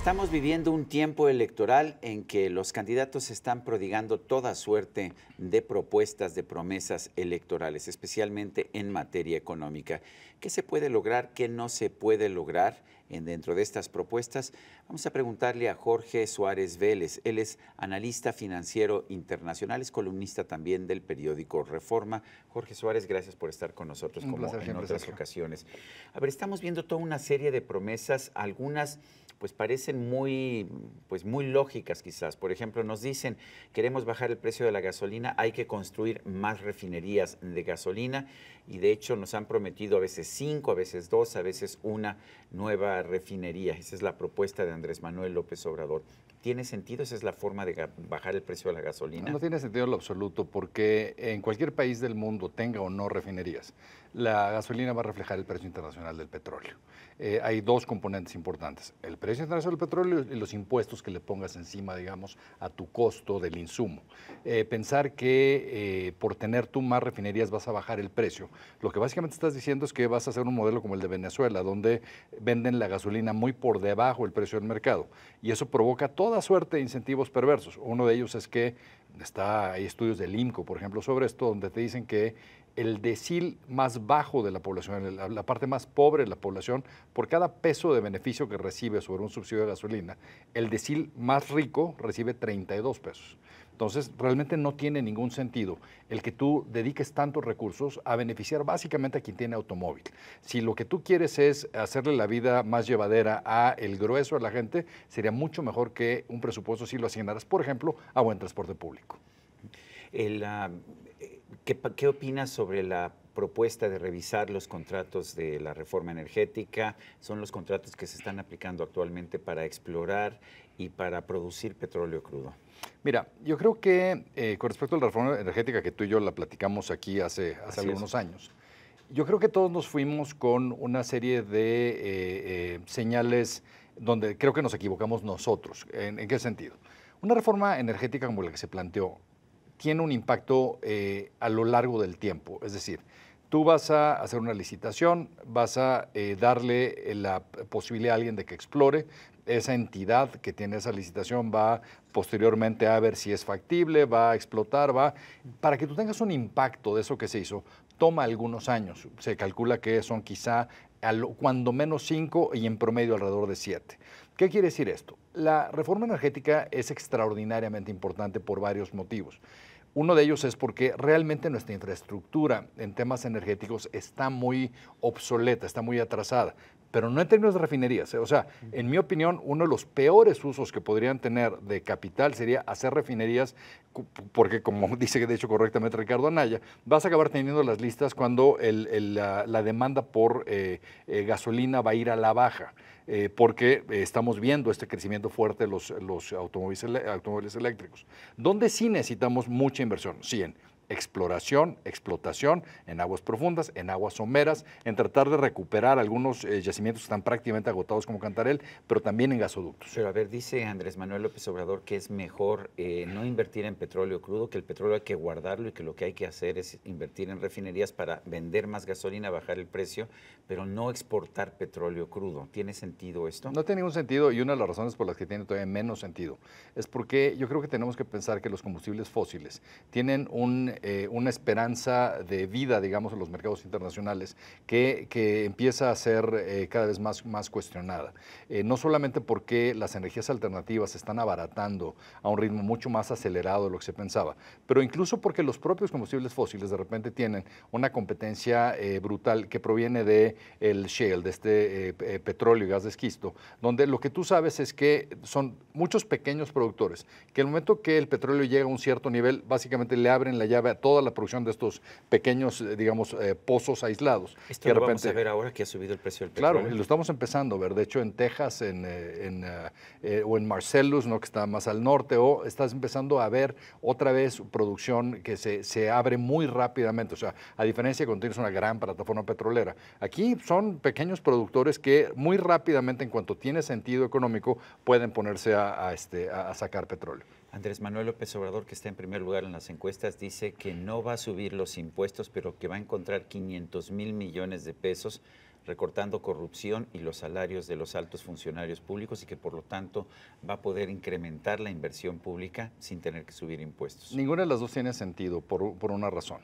Estamos viviendo un tiempo electoral en que los candidatos están prodigando toda suerte de propuestas, de promesas electorales, especialmente en materia económica. ¿Qué se puede lograr? ¿Qué no se puede lograr dentro de estas propuestas? Vamos a preguntarle a Jorge Suárez Vélez. Él es analista financiero internacional, es columnista también del periódico Reforma. Jorge Suárez, gracias por estar con nosotros como en otras ocasiones. A ver, estamos viendo toda una serie de promesas, algunas pues parecen muy lógicas quizás. Por ejemplo, nos dicen, queremos bajar el precio de la gasolina, hay que construir más refinerías de gasolina y de hecho nos han prometido a veces 5, a veces 2, a veces una nueva refinería. Esa es la propuesta de Andrés Manuel López Obrador. ¿Tiene sentido? ¿Esa es la forma de bajar el precio de la gasolina? No tiene sentido en lo absoluto, porque en cualquier país del mundo, tenga o no refinerías, la gasolina va a reflejar el precio internacional del petróleo. Hay dos componentes importantes: el precio internacional del petróleo y los impuestos que le pongas encima, digamos, a tu costo del insumo. Pensar que por tener tú más refinerías vas a bajar el precio, lo que básicamente estás diciendo es que vas a hacer un modelo como el de Venezuela, donde venden la gasolina muy por debajo del precio del mercado, y eso provoca toda suerte de incentivos perversos. Uno de ellos es que hay estudios del INCO, por ejemplo, sobre esto, donde te dicen que el decil más bajo de la población, la parte más pobre de la población, por cada peso de beneficio que recibe sobre un subsidio de gasolina, el decil más rico recibe 32 pesos. Entonces, realmente no tiene ningún sentido el que tú dediques tantos recursos a beneficiar básicamente a quien tiene automóvil. Si lo que tú quieres es hacerle la vida más llevadera a el grueso de la gente, sería mucho mejor que un presupuesto si lo asignaras, por ejemplo, a buen transporte público. ¿Qué opinas sobre la propuesta de revisar los contratos de la reforma energética? Son los contratos que se están aplicando actualmente para explorar y para producir petróleo crudo. Mira, yo creo que con respecto a la reforma energética, que tú y yo la platicamos aquí hace algunos años, yo creo que todos nos fuimos con una serie de señales donde creo que nos equivocamos nosotros. ¿En qué sentido? Una reforma energética como la que se planteó tiene un impacto a lo largo del tiempo. Es decir, tú vas a hacer una licitación, vas a darle la posibilidad a alguien de que explore. Esa entidad que tiene esa licitación va posteriormente a ver si es factible, va a explotar, para que tú tengas un impacto de eso que se hizo, toma algunos años. Se calcula que son quizá cuando menos 5 y en promedio alrededor de 7. ¿Qué quiere decir esto? La reforma energética es extraordinariamente importante por varios motivos. Uno de ellos es porque realmente nuestra infraestructura en temas energéticos está muy obsoleta, está muy atrasada, pero no en términos de refinerías. O sea, en mi opinión, uno de los peores usos que podrían tener de capital sería hacer refinerías, porque como dice de hecho correctamente Ricardo Anaya, vas a acabar teniendo las listas cuando la demanda por gasolina va a ir a la baja. Porque estamos viendo este crecimiento fuerte de los automóviles eléctricos. ¿Dónde sí necesitamos mucha inversión? Sí, en exploración, explotación, en aguas profundas, en aguas someras, en tratar de recuperar algunos yacimientos que están prácticamente agotados como Cantarell, pero también en gasoductos. Pero a ver, dice Andrés Manuel López Obrador que es mejor no invertir en petróleo crudo, que el petróleo hay que guardarlo y que lo que hay que hacer es invertir en refinerías para vender más gasolina, bajar el precio, pero no exportar petróleo crudo. ¿Tiene sentido esto? No tiene ningún sentido, y una de las razones por las que tiene todavía menos sentido es porque yo creo que tenemos que pensar que los combustibles fósiles tienen una esperanza de vida, digamos, en los mercados internacionales que empieza a ser cada vez más cuestionada. No solamente porque las energías alternativas se están abaratando a un ritmo mucho más acelerado de lo que se pensaba, pero incluso porque los propios combustibles fósiles de repente tienen una competencia brutal que proviene del shale, de este petróleo y gas de esquisto, donde lo que tú sabes es que son muchos pequeños productores, que el momento que el petróleo llega a un cierto nivel, básicamente le abren la llave a toda la producción de estos pequeños, digamos, pozos aislados. Esto lo vamos a ver ahora que ha subido el precio del petróleo. Claro, lo estamos empezando a ver. De hecho, en Texas o en Marcellus, ¿no?, que está más al norte, o estás empezando a ver otra vez producción que se abre muy rápidamente. O sea, a diferencia de cuando tienes una gran plataforma petrolera. Aquí son pequeños productores que muy rápidamente, en cuanto tiene sentido económico, pueden ponerse a sacar petróleo. Andrés Manuel López Obrador, que está en primer lugar en las encuestas, dice que no va a subir los impuestos, pero que va a encontrar 500,000 millones de pesos recortando corrupción y los salarios de los altos funcionarios públicos y que por lo tanto va a poder incrementar la inversión pública sin tener que subir impuestos? Ninguna de las dos tiene sentido por una razón.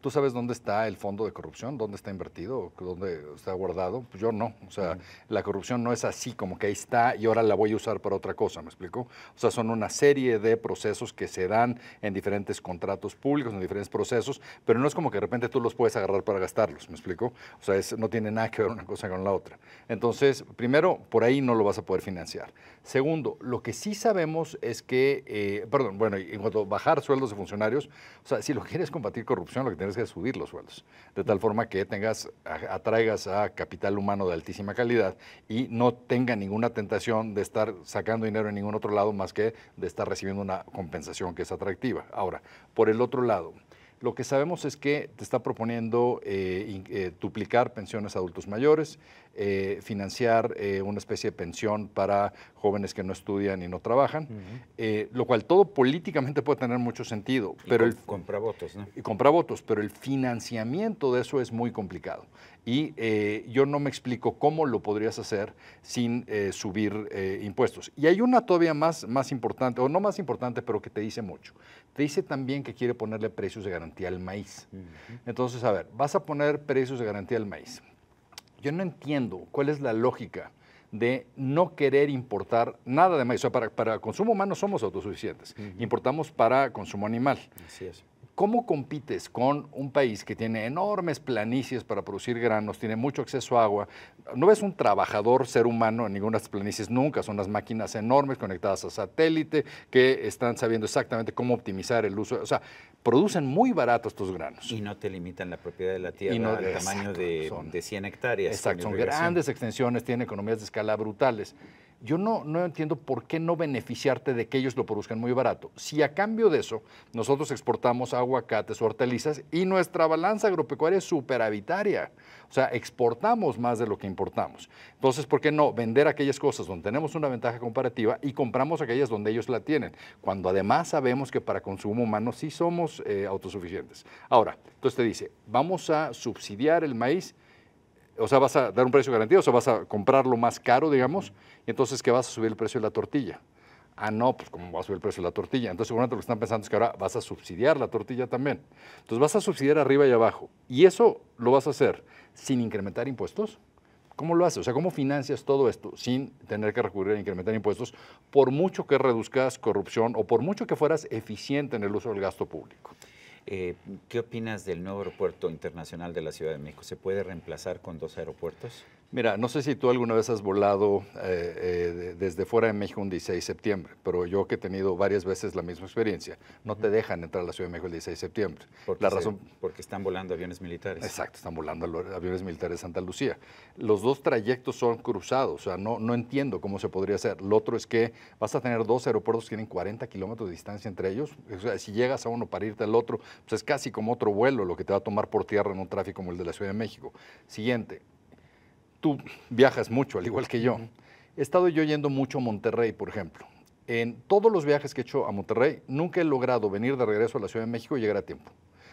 ¿Tú sabes dónde está el fondo de corrupción? ¿Dónde está invertido? ¿Dónde está guardado? Pues yo no. O sea, la corrupción no es así como que ahí está y ahora la voy a usar para otra cosa, ¿me explico? O sea, son una serie de procesos que se dan en diferentes contratos públicos, en diferentes procesos, pero no es como que de repente tú los puedes agarrar para gastarlos, ¿me explico? O sea, no tiene nada que ver una cosa con la otra. Entonces, primero, por ahí no lo vas a poder financiar. Segundo, lo que sí sabemos es que, bueno, en cuanto a bajar sueldos de funcionarios, o sea, si lo quieres combatir corrupción, lo que tienes que subir los sueldos, de tal forma que atraigas a capital humano de altísima calidad y no tenga ninguna tentación de estar sacando dinero en ningún otro lado más que de estar recibiendo una compensación que es atractiva. Ahora, por el otro lado, lo que sabemos es que te está proponiendo duplicar pensiones a adultos mayores, financiar una especie de pensión para jóvenes que no estudian y no trabajan, lo cual todo políticamente puede tener mucho sentido. Pero compra votos, ¿no? Y compra votos, pero el financiamiento de eso es muy complicado. Y yo no me explico cómo lo podrías hacer sin subir impuestos. Y hay una todavía más importante, o no más importante, pero que te dice mucho. Te dice también que quiere ponerle precios de garantía al maíz. Entonces, a ver, vas a poner precios de garantía al maíz. Yo no entiendo cuál es la lógica de no querer importar nada de maíz. O sea, para consumo humano somos autosuficientes. Importamos para consumo animal. Así es. ¿Cómo compites con un país que tiene enormes planicies para producir granos, tiene mucho acceso a agua? No ves un trabajador ser humano en ninguna de estas planicies nunca, son unas máquinas enormes conectadas a satélite que están sabiendo exactamente cómo optimizar el uso. O sea, producen muy barato estos granos. Y no te limitan la propiedad de la tierra al tamaño de 100 hectáreas. Exacto, son grandes extensiones, tienen economías de escala brutales. Yo no entiendo por qué no beneficiarte de que ellos lo produzcan muy barato. Si a cambio de eso nosotros exportamos aguacates o hortalizas y nuestra balanza agropecuaria es superavitaria, o sea, exportamos más de lo que importamos. Entonces, ¿por qué no vender aquellas cosas donde tenemos una ventaja comparativa y compramos aquellas donde ellos la tienen? Cuando además sabemos que para consumo humano sí somos autosuficientes. Ahora, entonces te dice, vamos a subsidiar el maíz. O sea, vas a dar un precio garantido, o sea, vas a comprarlo más caro, digamos, y entonces, ¿qué vas a subir el precio de la tortilla? Ah, no, pues ¿cómo va a subir el precio de la tortilla? Entonces, seguramente lo que están pensando es que ahora vas a subsidiar la tortilla también. Entonces, vas a subsidiar arriba y abajo. Y eso lo vas a hacer sin incrementar impuestos. ¿Cómo lo haces? O sea, ¿cómo financias todo esto sin tener que recurrir a incrementar impuestos por mucho que reduzcas corrupción o por mucho que fueras eficiente en el uso del gasto público? ¿Qué opinas del nuevo aeropuerto internacional de la Ciudad de México? ¿Se puede reemplazar con 2 aeropuertos? Mira, no sé si tú alguna vez has volado desde fuera de México un 16 de septiembre, pero yo que he tenido varias veces la misma experiencia, no te dejan entrar a la Ciudad de México el 16 de septiembre. Porque están volando aviones militares. Exacto, están volando aviones militares de Santa Lucía. Los dos trayectos son cruzados, o sea, no entiendo cómo se podría hacer. Lo otro es que vas a tener 2 aeropuertos que tienen 40 kilómetros de distancia entre ellos. O sea, si llegas a uno para irte al otro, pues es casi como otro vuelo lo que te va a tomar por tierra en un tráfico como el de la Ciudad de México. Siguiente. Tú viajas mucho, al igual que yo. He estado yo yendo mucho a Monterrey, por ejemplo. En todos los viajes que he hecho a Monterrey, nunca he logrado venir de regreso a la Ciudad de México y llegar a tiempo.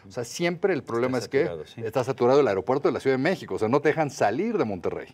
O sea, siempre el problema es que está saturado el aeropuerto de la Ciudad de México, o sea, no te dejan salir de Monterrey.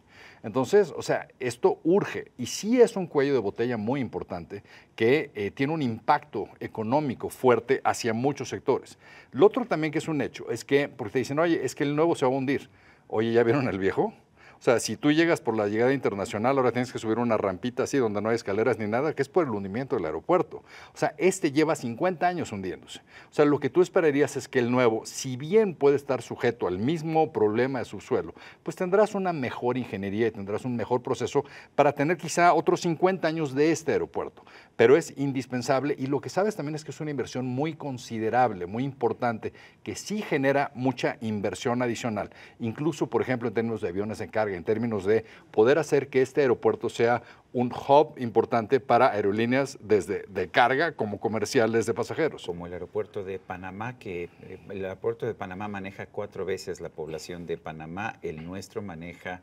Entonces, o sea, esto urge y sí es un cuello de botella muy importante que tiene un impacto económico fuerte hacia muchos sectores. Lo otro también que es un hecho es que, porque te dicen, oye, es que el nuevo se va a hundir. Oye, ¿ya vieron el viejo? O sea, si tú llegas por la llegada internacional, ahora tienes que subir una rampita así donde no hay escaleras ni nada, que es por el hundimiento del aeropuerto. O sea, este lleva 50 años hundiéndose. O sea, lo que tú esperarías es que el nuevo, si bien puede estar sujeto al mismo problema de subsuelo, pues tendrás una mejor ingeniería y tendrás un mejor proceso para tener quizá otros 50 años de este aeropuerto. Pero es indispensable y lo que sabes también es que es una inversión muy considerable, muy importante, que sí genera mucha inversión adicional. Incluso, por ejemplo, en términos de aviones en carga, en términos de poder hacer que este aeropuerto sea un hub importante para aerolíneas desde de carga como comerciales de pasajeros. Como el aeropuerto de Panamá, que el aeropuerto de Panamá maneja 4 veces la población de Panamá, el nuestro maneja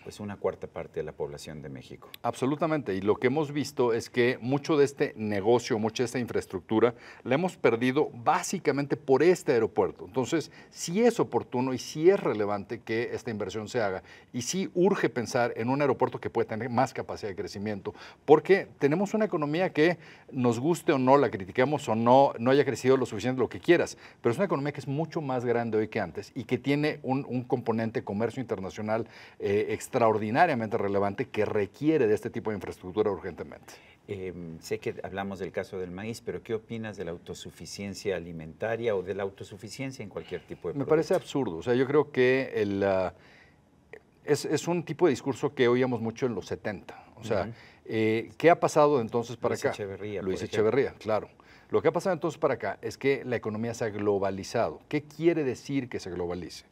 pues una cuarta parte de la población de México. Absolutamente, y lo que hemos visto es que mucho de este negocio, mucha de esta infraestructura, la hemos perdido básicamente por este aeropuerto. Entonces, sí es oportuno y sí es relevante que esta inversión se haga, y sí urge pensar en un aeropuerto que puede tener más capacidad de crecimiento, porque tenemos una economía que, nos guste o no, la critiquemos o no, no haya crecido lo suficiente, lo que quieras, pero es una economía que es mucho más grande hoy que antes y que tiene un componente comercio internacional extraordinariamente relevante que requiere de este tipo de infraestructura urgentemente. Sé que hablamos del caso del maíz, pero ¿qué opinas de la autosuficiencia alimentaria o de la autosuficiencia en cualquier tipo de producto? Me parece absurdo. O sea, yo creo que es un tipo de discurso que oíamos mucho en los 70. O sea, ¿qué ha pasado entonces para acá? Luis Echeverría, claro. Lo que ha pasado entonces para acá es que la economía se ha globalizado. ¿Qué quiere decir que se globalice?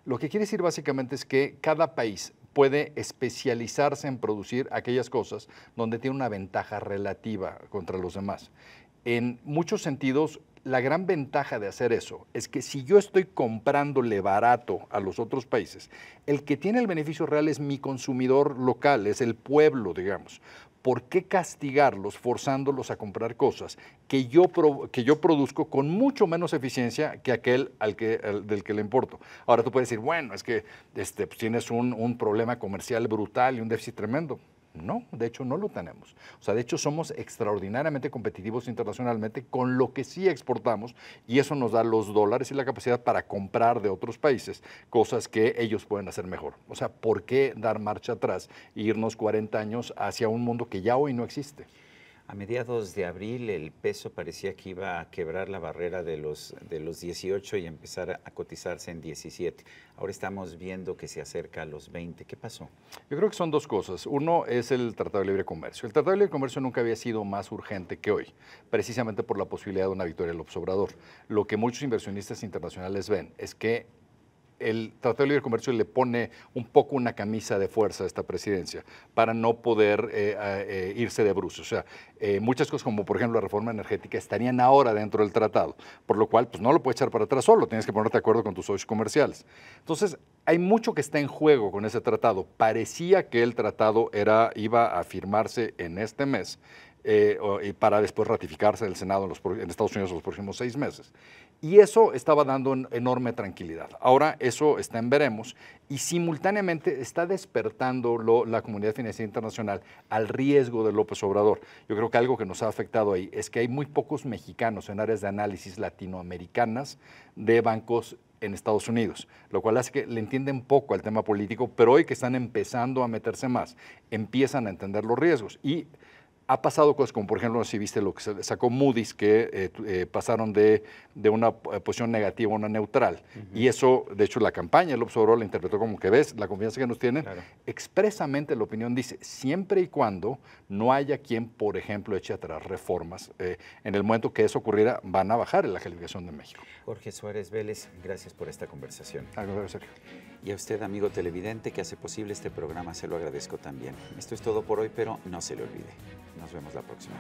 Lo que quiere decir básicamente es que cada país puede especializarse en producir aquellas cosas donde tiene una ventaja relativa contra los demás. En muchos sentidos, la gran ventaja de hacer eso es que si yo estoy comprándole barato a los otros países, el que tiene el beneficio real es mi consumidor local, es el pueblo, digamos. ¿Por qué castigarlos forzándolos a comprar cosas que yo produzco con mucho menos eficiencia que aquel del que le importo? Ahora tú puedes decir, bueno, es que pues tienes un problema comercial brutal y un déficit tremendo. No, de hecho no lo tenemos. O sea, de hecho somos extraordinariamente competitivos internacionalmente con lo que sí exportamos, y eso nos da los dólares y la capacidad para comprar de otros países cosas que ellos pueden hacer mejor. O sea, ¿por qué dar marcha atrás e irnos 40 años hacia un mundo que ya hoy no existe? A mediados de abril el peso parecía que iba a quebrar la barrera de los 18 y empezar a cotizarse en 17. Ahora estamos viendo que se acerca a los 20. ¿Qué pasó? Yo creo que son dos cosas. Uno es el Tratado de Libre Comercio. El Tratado de Libre Comercio nunca había sido más urgente que hoy, precisamente por la posibilidad de una victoria del López Obrador. Lo que muchos inversionistas internacionales ven es que el Tratado de Libre Comercio le pone un poco una camisa de fuerza a esta presidencia para no poder irse de bruces. O sea, muchas cosas como por ejemplo la reforma energética estarían ahora dentro del tratado, por lo cual pues no lo puedes echar para atrás solo, tienes que ponerte de acuerdo con tus socios comerciales. Entonces, hay mucho que está en juego con ese tratado. Parecía que el tratado iba a firmarse en este mes, y para después ratificarse en el Senado en Estados Unidos en los próximos 6 meses. Y eso estaba dando enorme tranquilidad. Ahora eso está en veremos, y simultáneamente está despertando la comunidad financiera internacional al riesgo de López Obrador. Yo creo que algo que nos ha afectado ahí es que hay muy pocos mexicanos en áreas de análisis latinoamericanas de bancos en Estados Unidos, lo cual hace que le entienden poco al tema político, pero hoy que están empezando a meterse más, empiezan a entender los riesgos. Y ha pasado cosas como, por ejemplo, no sé si viste lo que sacó Moody's, que pasaron de una posición negativa a una neutral. Y eso, de hecho, la campaña, el López Obrador la interpretó como que ves, la confianza que nos tienen. Claro. Expresamente la opinión dice, siempre y cuando no haya quien, por ejemplo, eche atrás reformas, en el momento que eso ocurriera, van a bajar en la calificación de México. Jorge Suárez Vélez, gracias por esta conversación. Sergio. Y a usted, amigo televidente, que hace posible este programa, se lo agradezco también. Esto es todo por hoy, pero no se le olvide. Nos vemos la próxima.